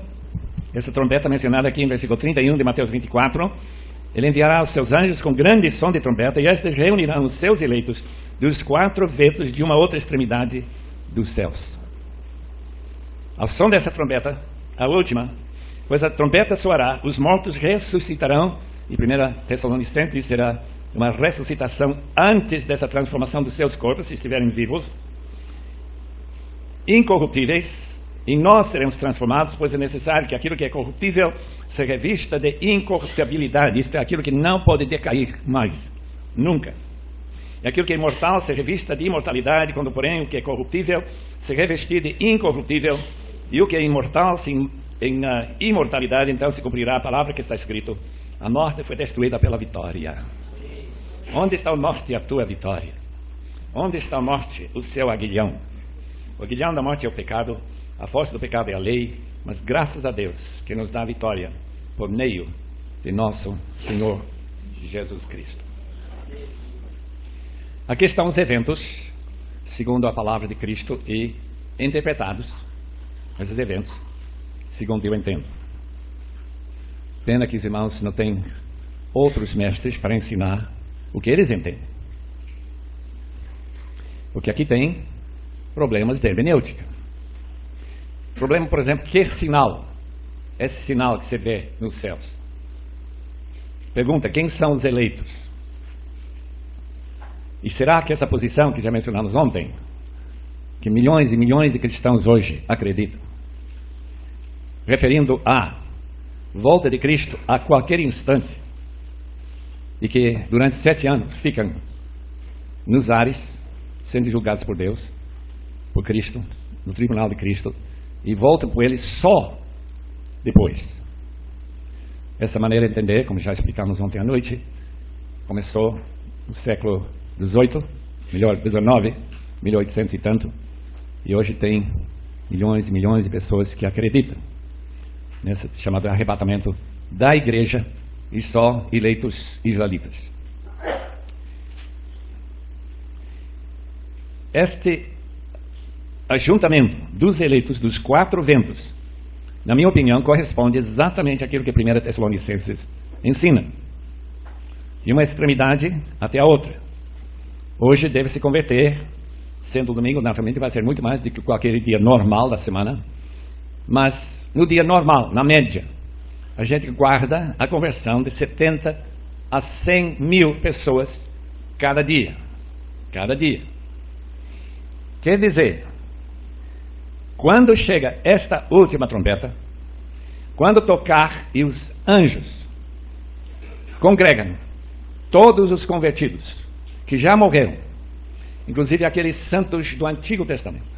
essa trombeta mencionada aqui em versículo 31 de Mateus 24, ele enviará os seus anjos com grande som de trombeta, e estes reunirão os seus eleitos dos 4 ventos de uma outra extremidade dos céus. Ao som dessa trombeta, a última, pois a trombeta soará, os mortos ressuscitarão, e 1 Tessalonicenses será uma ressuscitação antes dessa transformação dos seus corpos, se estiverem vivos, incorruptíveis, e nós seremos transformados, pois é necessário que aquilo que é corruptível se revista de incorruptibilidade. Isto é aquilo que não pode decair mais, nunca. E aquilo que é imortal se revista de imortalidade, quando porém o que é corruptível se revestir de incorruptível, e o que é imortal em imortalidade, então se cumprirá a palavra que está escrito: a morte foi destruída pela vitória. Onde está a morte, a tua vitória? Onde está a morte, o seu aguilhão? O aguilhão da morte é o pecado, a força do pecado é a lei, mas graças a Deus que nos dá a vitória por meio de nosso Senhor Jesus Cristo. Aqui estão os eventos, segundo a palavra de Cristo, e interpretados, esses eventos, segundo eu entendo. Pena que os irmãos não têm outros mestres para ensinar o que eles entendem. Porque aqui tem problemas de hermenêutica. Problema, por exemplo, que sinal? Esse sinal que você vê nos céus. Pergunta: quem são os eleitos? E será que essa posição que já mencionamos ontem, que milhões e milhões de cristãos hoje acreditam, referindo à volta de Cristo a qualquer instante, e que durante 7 anos ficam nos ares, sendo julgados por Deus, por Cristo, no tribunal de Cristo, e voltam por Ele só depois. Essa maneira de entender, como já explicamos ontem à noite, começou no século XVIII, melhor, XIX, 1800 e tanto, e hoje tem milhões e milhões de pessoas que acreditam nesse chamado arrebatamento da igreja, e só eleitos israelitas. Este ajuntamento dos eleitos dos 4 ventos, na minha opinião, corresponde exatamente àquilo que 1 Tessalonicenses ensina, de uma extremidade até a outra. Hoje deve se converter, sendo domingo, naturalmente vai ser muito mais do que qualquer dia normal da semana, mas no dia normal, na média, a gente guarda a conversão de 70 a 100 mil pessoas cada dia. Cada dia. Quer dizer Quando chega esta última trombeta, quando tocar e os anjos congregam todos os convertidos que já morreram, inclusive aqueles santos do Antigo Testamento,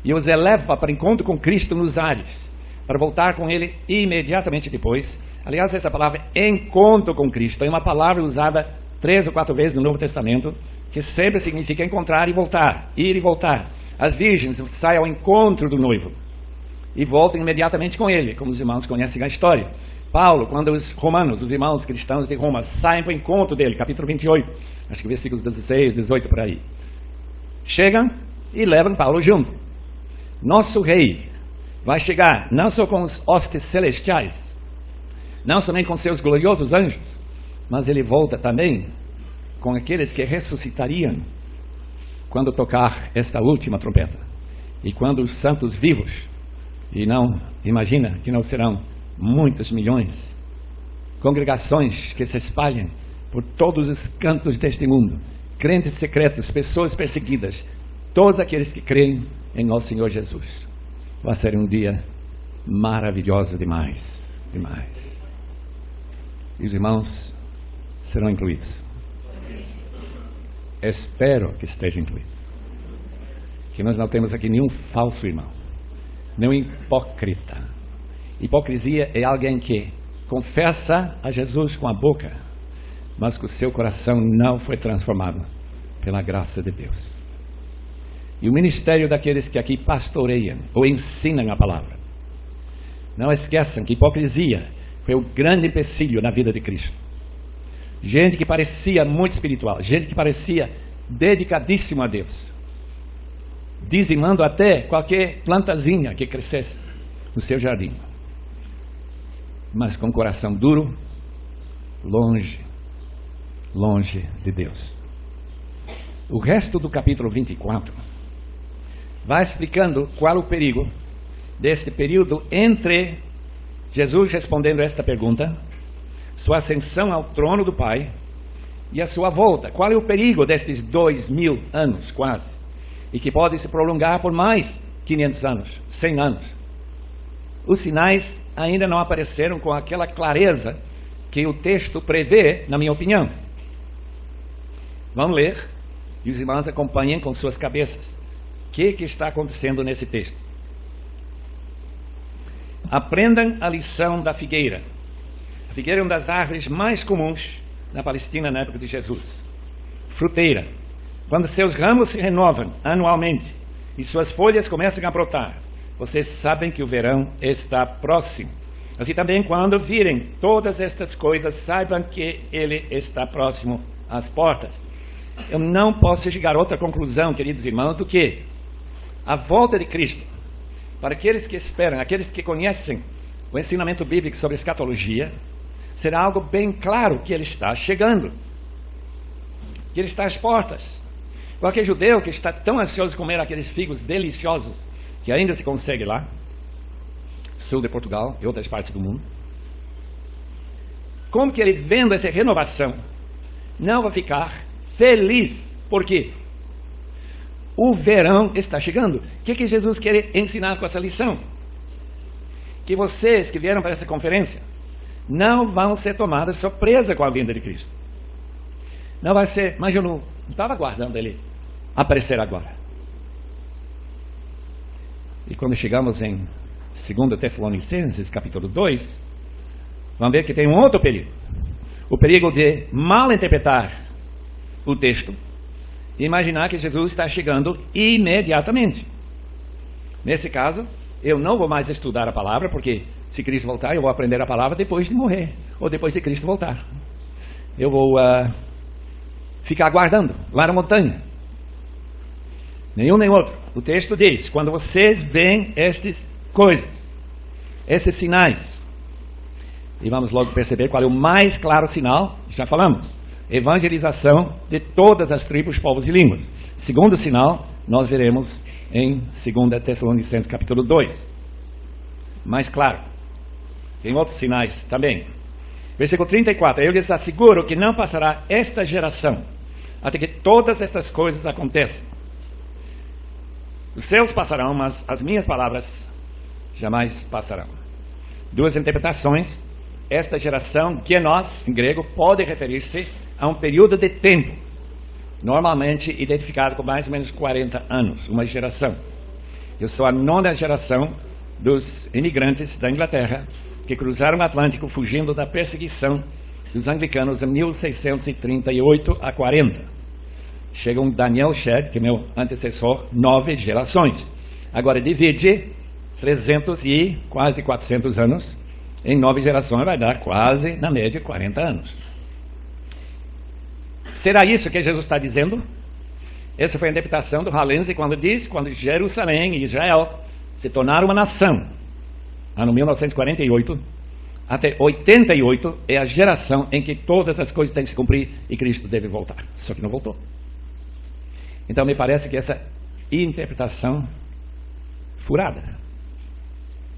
e os eleva para encontro com Cristo nos ares, para voltar com Ele imediatamente depois. Aliás, essa palavra encontro com Cristo é uma palavra usada 3 ou 4 vezes no Novo Testamento, que sempre significa encontrar e voltar, ir e voltar. As virgens saem ao encontro do noivo e voltam imediatamente com ele, como os irmãos conhecem a história. Paulo, quando os romanos, os irmãos cristãos de Roma, saem para o encontro dele, capítulo 28, acho que versículos 16, 18 por aí, chegam e levam Paulo junto. Nosso rei vai chegar não só com os hostes celestiais, não somente com seus gloriosos anjos, mas ele volta também com aqueles que ressuscitariam quando tocar esta última trombeta. E quando os santos vivos, e não, imagina que não serão muitos milhões, congregações que se espalham por todos os cantos deste mundo, crentes secretos, pessoas perseguidas, todos aqueles que creem em nosso Senhor Jesus. Vai ser um dia maravilhoso demais, demais. E os irmãos serão incluídos. Espero que estejam incluídos. Que nós não temos aqui nenhum falso irmão, nenhum hipócrita. Hipocrisia é alguém que confessa a Jesus com a boca, mas que o seu coração não foi transformado pela graça de Deus. E o ministério daqueles que aqui pastoreiam ou ensinam a palavra. Não esqueçam que hipocrisia foi o grande empecilho na vida de Cristo. Gente que parecia muito espiritual, gente que parecia dedicadíssimo a Deus, dizimando até qualquer plantazinha que crescesse no seu jardim, mas com coração duro, longe de Deus. O resto do capítulo 24 vai explicando qual o perigo deste período entre Jesus respondendo esta pergunta, sua ascensão ao trono do Pai e a sua volta. Qual é o perigo destes 2000 anos quase, e que pode se prolongar por mais 500 anos, 100 anos. Os sinais ainda não apareceram com aquela clareza que o texto prevê, na minha opinião. Vamos ler e os irmãos acompanhem com suas cabeças. O que está acontecendo nesse texto? Aprendam a lição da figueira. A figueira é uma das árvores mais comuns na Palestina na época de Jesus. Fruteira. Quando seus ramos se renovam anualmente e suas folhas começam a brotar, vocês sabem que o verão está próximo. Assim também, quando virem todas estas coisas, saibam que ele está próximo às portas. Eu não posso chegar a outra conclusão, queridos irmãos, do que a volta de Cristo, para aqueles que esperam, aqueles que conhecem o ensinamento bíblico sobre escatologia, será algo bem claro que ele está chegando, que ele está às portas. Qualquer judeu que está tão ansioso de comer aqueles figos deliciosos que ainda se consegue lá, sul de Portugal e outras partes do mundo, como que ele, vendo essa renovação, não vai ficar feliz? Por quê? O verão está chegando. O que Jesus quer ensinar com essa lição? Que vocês que vieram para essa conferência não vão ser tomados de surpresa com a vinda de Cristo. Não vai ser, mas eu não estava aguardando ele aparecer agora. E quando chegamos em 2 Tessalonicenses, capítulo 2, vamos ver que tem um outro perigo. O perigo de mal interpretar o texto e imaginar que Jesus está chegando imediatamente. Nesse caso, eu não vou mais estudar a palavra, porque se Cristo voltar, eu vou aprender a palavra depois de morrer, ou depois de Cristo voltar. Eu vou ficar aguardando lá na montanha. Nenhum nem outro. O texto diz, quando vocês veem estas coisas, esses sinais, e vamos logo perceber qual é o mais claro sinal, já falamos, evangelização de todas as tribos, povos e línguas. Segundo sinal, nós veremos em 2 Tessalonicenses capítulo 2. Mais claro, tem outros sinais também. Versículo 34, eu lhes asseguro que não passará esta geração até que todas estas coisas aconteçam. Os céus passarão, mas as minhas palavras jamais passarão. Duas interpretações. Esta geração, genos, em grego, pode referir-se a um período de tempo, normalmente identificado com mais ou menos 40 anos, uma geração. Eu sou a 9ª geração dos imigrantes da Inglaterra que cruzaram o Atlântico fugindo da perseguição dos anglicanos em 1638 a 40. Chega um Daniel Shedd, que é meu antecessor, 9 gerações. Agora divide 300 e quase 400 anos em 9 gerações, vai dar quase, na média, 40 anos. Será isso que Jesus está dizendo? Essa foi a interpretação do Hallense quando diz, quando Jerusalém e Israel se tornaram uma nação, ano 1948, até 88 é a geração em que todas as coisas têm que se cumprir e Cristo deve voltar. Só que não voltou. Então me parece que essa interpretação furada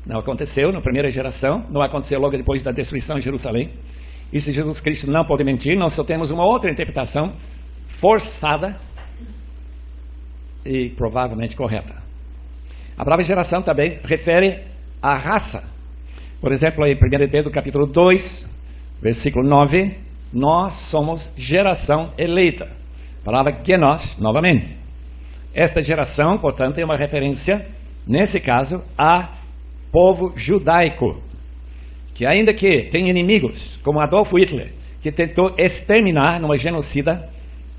não aconteceu na primeira geração, não aconteceu logo depois da destruição de Jerusalém. E se Jesus Cristo não pode mentir, nós só temos uma outra interpretação forçada e provavelmente correta. A palavra geração também refere à raça. Por exemplo, em 1 Pedro capítulo 2, versículo 9, nós somos geração eleita. A palavra genos, novamente. Esta geração, portanto, é uma referência, nesse caso, a povo judaico, que ainda que tem inimigos, como Adolf Hitler, que tentou exterminar numa genocida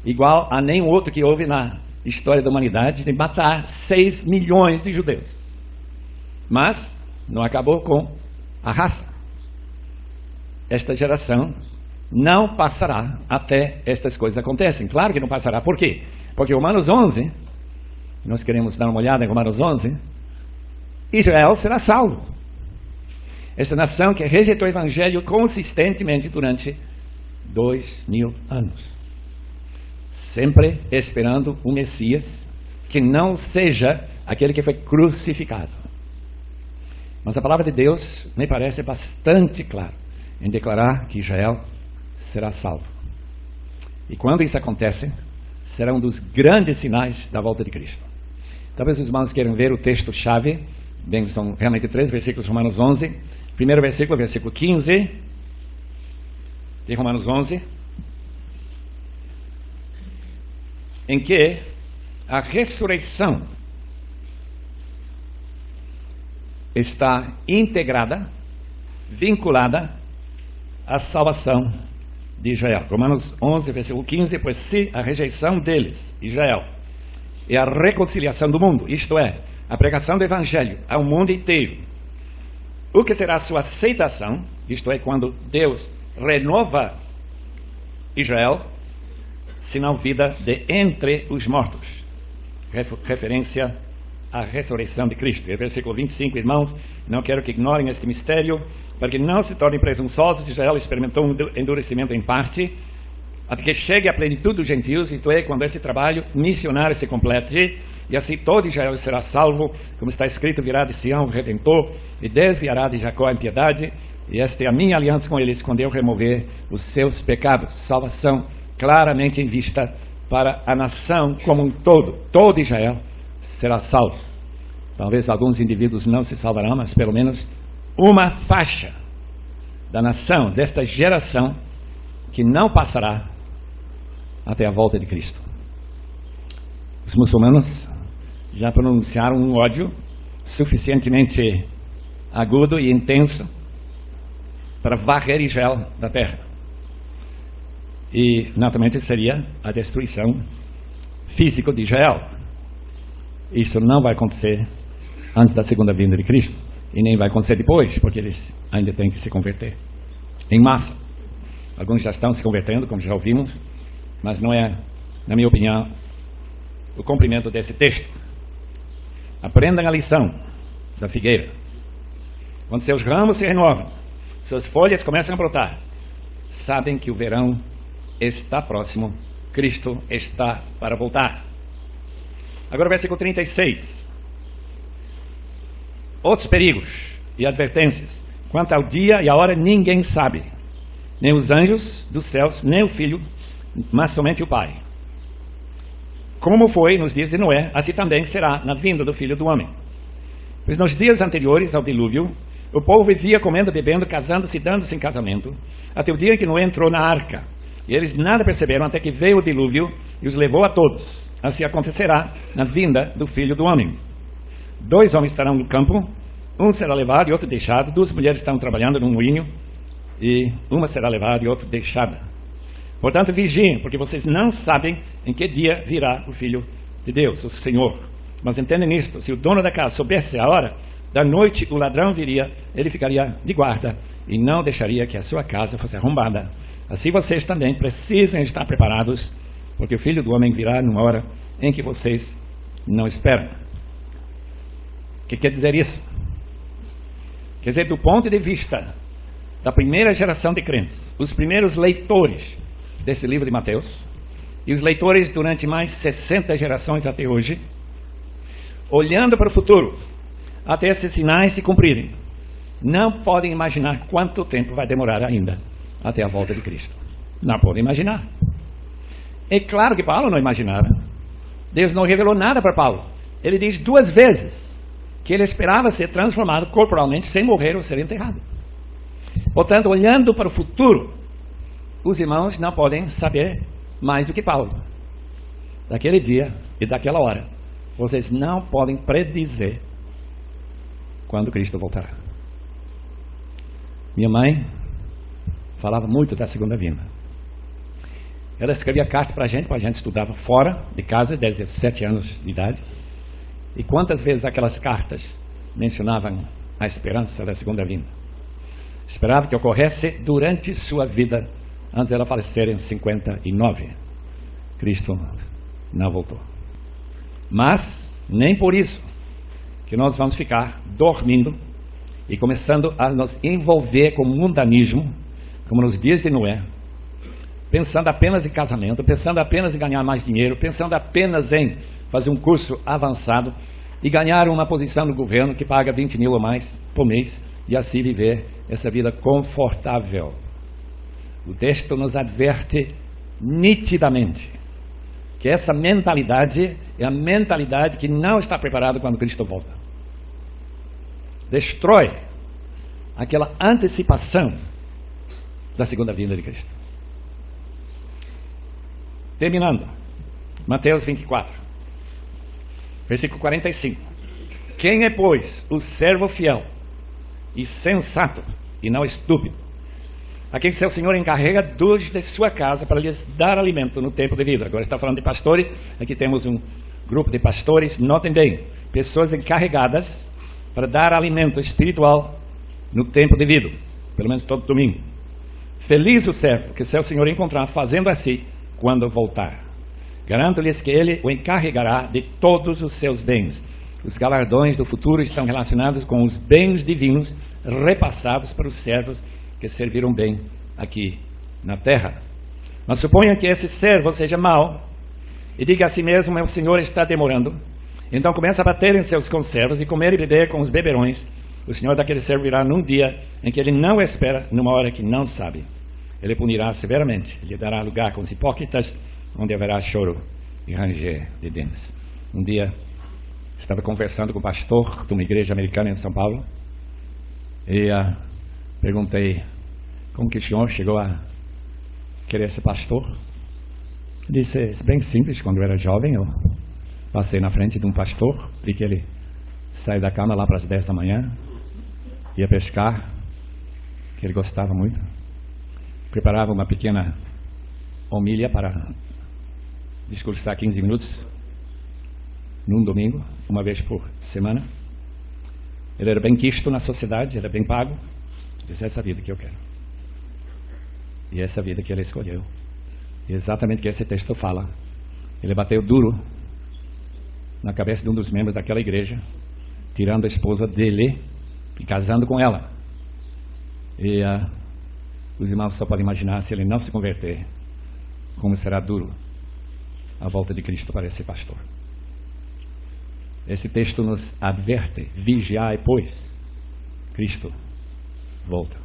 igual a nenhum outro que houve na história da humanidade, de matar 6 milhões de judeus. Mas não acabou com a raça. Esta geração não passará até estas coisas acontecem. Claro que não passará. Por quê? Porque Romanos 11, nós queremos dar uma olhada em Romanos 11, Israel será salvo. Esta nação que rejeitou o evangelho consistentemente durante 2000 anos. Sempre esperando um Messias que não seja aquele que foi crucificado. Mas a palavra de Deus me parece bastante clara em declarar que Israel será salvo. E quando isso acontece, será um dos grandes sinais da volta de Cristo. Talvez os irmãos queiram ver o texto-chave. Bem, são realmente 3 versículos, Romanos 11. Primeiro versículo, versículo 15 de Romanos 11, em que a ressurreição está integrada, vinculada à salvação de Israel. Romanos 11, versículo 15, pois se a rejeição deles, Israel, é a reconciliação do mundo, isto é, a pregação do evangelho ao mundo inteiro, o que será a sua aceitação, isto é, quando Deus renova Israel, senão vida de entre os mortos. Referência à ressurreição de Cristo. E versículo 25, irmãos, não quero que ignorem este mistério, para que não se tornem presunçosos. Israel experimentou um endurecimento em parte, até que chegue à plenitude dos gentios, isto é, quando esse trabalho missionário se complete, e assim todo Israel será salvo, como está escrito, virá de Sião o Redentor, e desviará de Jacó a impiedade, e esta é a minha aliança com eles, quando eu remover os seus pecados. Salvação claramente em vista para a nação como um todo. Todo Israel será salvo. Talvez alguns indivíduos não se salvarão, mas pelo menos uma faixa da nação, desta geração, que não passará até a volta de Cristo. Os muçulmanos já pronunciaram um ódio suficientemente agudo e intenso para varrer Israel da terra. E, naturalmente, seria a destruição física de Israel. Isso não vai acontecer antes da segunda vinda de Cristo. E nem vai acontecer depois, porque eles ainda têm que se converter em massa. Alguns já estão se convertendo, como já ouvimos, mas não é, na minha opinião, o cumprimento desse texto. Aprendam a lição da figueira. Quando seus ramos se renovam, suas folhas começam a brotar, sabem que o verão está próximo, Cristo está para voltar. Agora o versículo 36. Outros perigos e advertências. Quanto ao dia e a hora, ninguém sabe, nem os anjos dos céus, nem o Filho, mas somente o Pai. Como foi nos dias de Noé, assim também será na vinda do Filho do Homem. Pois nos dias anteriores ao dilúvio, o povo vivia comendo, bebendo, casando-se e dando-se em casamento, até o dia em que Noé entrou na arca. E eles nada perceberam até que veio o dilúvio e os levou a todos. Assim acontecerá na vinda do Filho do Homem. 2 homens estarão no campo, um será levado e outro deixado. 2 mulheres estarão trabalhando num moinho, e uma será levada e outra deixada. Portanto, vigiem, porque vocês não sabem em que dia virá o Filho de Deus, o Senhor. Mas entendem isto: se o dono da casa soubesse a hora da noite, o ladrão viria, ele ficaria de guarda e não deixaria que a sua casa fosse arrombada. Assim vocês também precisam estar preparados, porque o Filho do Homem virá numa hora em que vocês não esperam. O que quer dizer isso? Quer dizer, do ponto de vista da primeira geração de crentes, os primeiros leitores desse livro de Mateus, e os leitores durante mais 60 gerações até hoje, olhando para o futuro, até esses sinais se cumprirem, não podem imaginar quanto tempo vai demorar ainda até a volta de Cristo. Não podem imaginar. É claro que Paulo não imaginava. Deus não revelou nada para Paulo. Ele diz 2 vezes que ele esperava ser transformado corporalmente sem morrer ou ser enterrado. Portanto, olhando para o futuro, os irmãos não podem saber mais do que Paulo. Daquele dia e daquela hora, vocês não podem predizer quando Cristo voltará. Minha mãe falava muito da segunda vinda. Ela escrevia cartas para a gente estudava fora de casa, desde 17 anos de idade. E quantas vezes aquelas cartas mencionavam a esperança da segunda vinda? Esperava que ocorresse durante sua vida, antes dela falecer em 59. Cristo não voltou. Mas, nem por isso, que nós vamos ficar dormindo e começando a nos envolver com mundanismo, como nos dias de Noé, pensando apenas em casamento, pensando apenas em ganhar mais dinheiro, pensando apenas em fazer um curso avançado e ganhar uma posição no governo que paga 20 mil ou mais por mês e assim viver essa vida confortável. O texto nos adverte nitidamente que essa mentalidade é a mentalidade que não está preparada quando Cristo volta. Destrói aquela antecipação da segunda vinda de Cristo. Terminando, Mateus 24, versículo 45. Quem é, pois, o servo fiel e sensato e não estúpido, a quem seu Senhor encarrega dos de sua casa para lhes dar alimento no tempo devido? Agora está falando de pastores. Aqui temos um grupo de pastores. Notem bem, pessoas encarregadas para dar alimento espiritual no tempo devido, pelo menos todo domingo. Feliz o servo que seu Senhor encontrar fazendo assim quando voltar. Garanto-lhes que ele o encarregará de todos os seus bens. Os galardões do futuro estão relacionados com os bens divinos repassados para os servos que serviram bem aqui na terra. Mas suponha que esse servo seja mau e diga a si mesmo: meu senhor está demorando. Então começa a bater em seus conservos e comer e beber com os beberões. O senhor daquele servo virá num dia em que ele não espera, numa hora que não sabe. Ele punirá severamente, lhe dará lugar com os hipócritas, onde haverá choro e ranger de dentes. Um dia estava conversando com o pastor de uma igreja americana em São Paulo e perguntei: como que o senhor chegou a querer ser pastor? Ele disse: é bem simples. Quando eu era jovem, eu passei na frente de um pastor, vi que ele saía da cama lá para as 10 da manhã, ia pescar, que ele gostava muito, preparava uma pequena homilha para discursar 15 minutos num domingo, uma vez por semana. Ele era bem quisto na sociedade, era bem pago. Disse: essa vida que eu quero. E essa vida que ele escolheu. E exatamente o que esse texto fala. Ele bateu duro na cabeça de um dos membros daquela igreja, tirando a esposa dele e casando com ela. E os irmãos só podem imaginar, se ele não se converter, como será duro a volta de Cristo para esse pastor. Esse texto nos adverte: vigiai, pois Cristo volta.